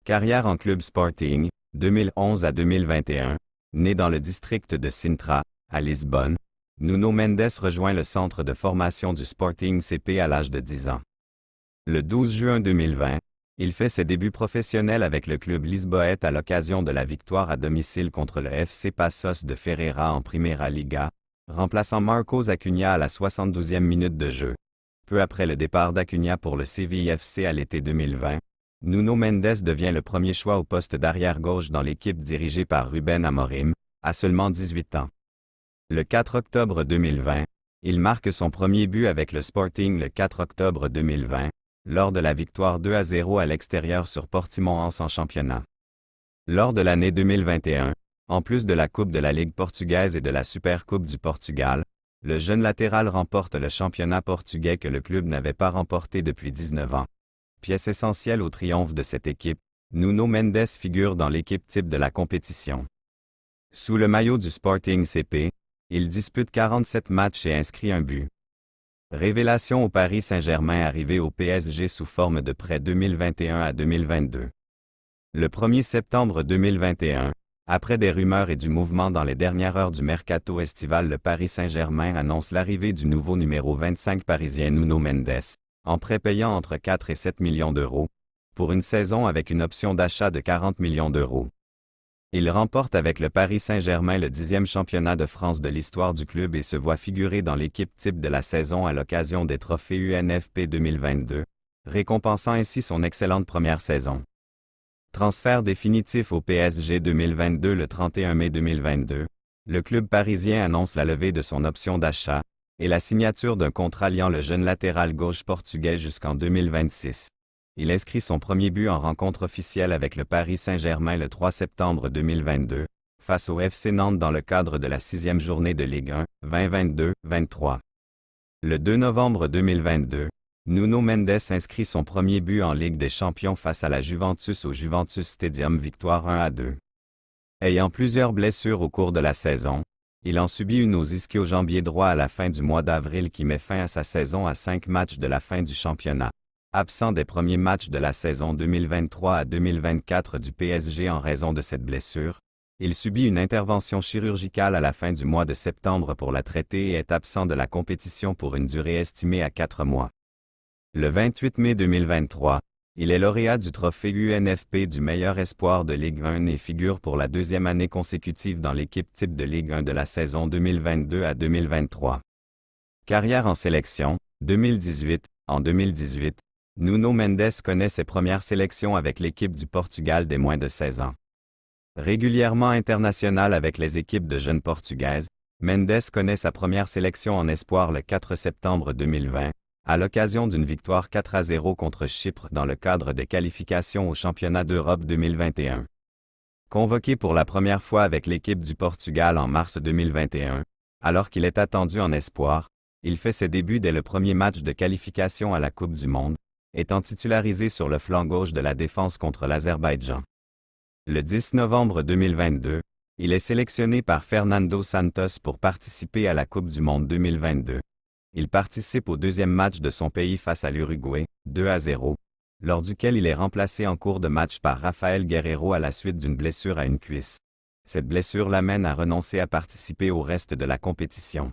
Carrière en club Sporting, 2011 à 2021. Né dans le district de Sintra, à Lisbonne, Nuno Mendes rejoint le centre de formation du Sporting CP à l'âge de 10 ans. Le 12 juin 2020, il fait ses débuts professionnels avec le club lisboète à l'occasion de la victoire à domicile contre le FC Passos de Ferreira en Primeira Liga, remplaçant Marcos Acunha à la 72e minute de jeu. Peu après le départ d'Acunha pour le Séville FC à l'été 2020, Nuno Mendes devient le premier choix au poste d'arrière-gauche dans l'équipe dirigée par Ruben Amorim, à seulement 18 ans. Le 4 octobre 2020, il marque son premier but avec le Sporting le 4 octobre 2020, lors de la victoire 2-0 à l'extérieur sur Portimonense en championnat. Lors de l'année 2021, en plus de la Coupe de la Ligue portugaise et de la Supercoupe du Portugal, le jeune latéral remporte le championnat portugais que le club n'avait pas remporté depuis 19 ans. Pièce essentielle au triomphe de cette équipe, Nuno Mendes figure dans l'équipe type de la compétition. Sous le maillot du Sporting CP, il dispute 47 matchs et inscrit un but. Révélation au Paris Saint-Germain arrivé au PSG sous forme de prêt 2021 à 2022. Le 1er septembre 2021, après des rumeurs et du mouvement dans les dernières heures du mercato estival, le Paris Saint-Germain annonce l'arrivée du nouveau numéro 25 parisien Nuno Mendes, en prêt payant entre 4 et 7 millions d'euros, pour une saison avec une option d'achat de 40 millions d'euros. Il remporte avec le Paris Saint-Germain le 10e championnat de France de l'histoire du club et se voit figurer dans l'équipe type de la saison à l'occasion des trophées UNFP 2022, récompensant ainsi son excellente première saison. Transfert définitif au PSG 2022 le 31 mai 2022, le club parisien annonce la levée de son option d'achat et la signature d'un contrat liant le jeune latéral gauche portugais jusqu'en 2026. Il inscrit son premier but en rencontre officielle avec le Paris Saint-Germain le 3 septembre 2022, face au FC Nantes dans le cadre de la 6e journée de Ligue 1, 2022-23. Le 2 novembre 2022, Nuno Mendes inscrit son premier but en Ligue des Champions face à la Juventus au Juventus Stadium, victoire 1-2. Ayant plusieurs blessures au cours de la saison, il en subit une aux ischio-jambier droit à la fin du mois d'avril qui met fin à sa saison à 5 matchs de la fin du championnat. Absent des premiers matchs de la saison 2023 à 2024 du PSG en raison de cette blessure, il subit une intervention chirurgicale à la fin du mois de septembre pour la traiter et est absent de la compétition pour une durée estimée à 4 mois. Le 28 mai 2023, il est lauréat du trophée UNFP du meilleur espoir de Ligue 1 et figure pour la 2e année consécutive dans l'équipe type de Ligue 1 de la saison 2022 à 2023. Carrière en sélection, 2018. En 2018, Nuno Mendes connaît ses premières sélections avec l'équipe du Portugal des moins de 16 ans. Régulièrement international avec les équipes de jeunes portugaises, Mendes connaît sa première sélection en espoir le 4 septembre 2020, à l'occasion d'une victoire 4-0 contre Chypre dans le cadre des qualifications au championnat d'Europe 2021. Convoqué pour la première fois avec l'équipe du Portugal en mars 2021, alors qu'il est attendu en espoir, il fait ses débuts dès le premier match de qualification à la Coupe du Monde, étant titularisé sur le flanc gauche de la défense contre l'Azerbaïdjan. Le 10 novembre 2022, il est sélectionné par Fernando Santos pour participer à la Coupe du Monde 2022. Il participe au 2e match de son pays face à l'Uruguay, 2-0, lors duquel il est remplacé en cours de match par Rafael Guerreiro à la suite d'une blessure à une cuisse. Cette blessure l'amène à renoncer à participer au reste de la compétition.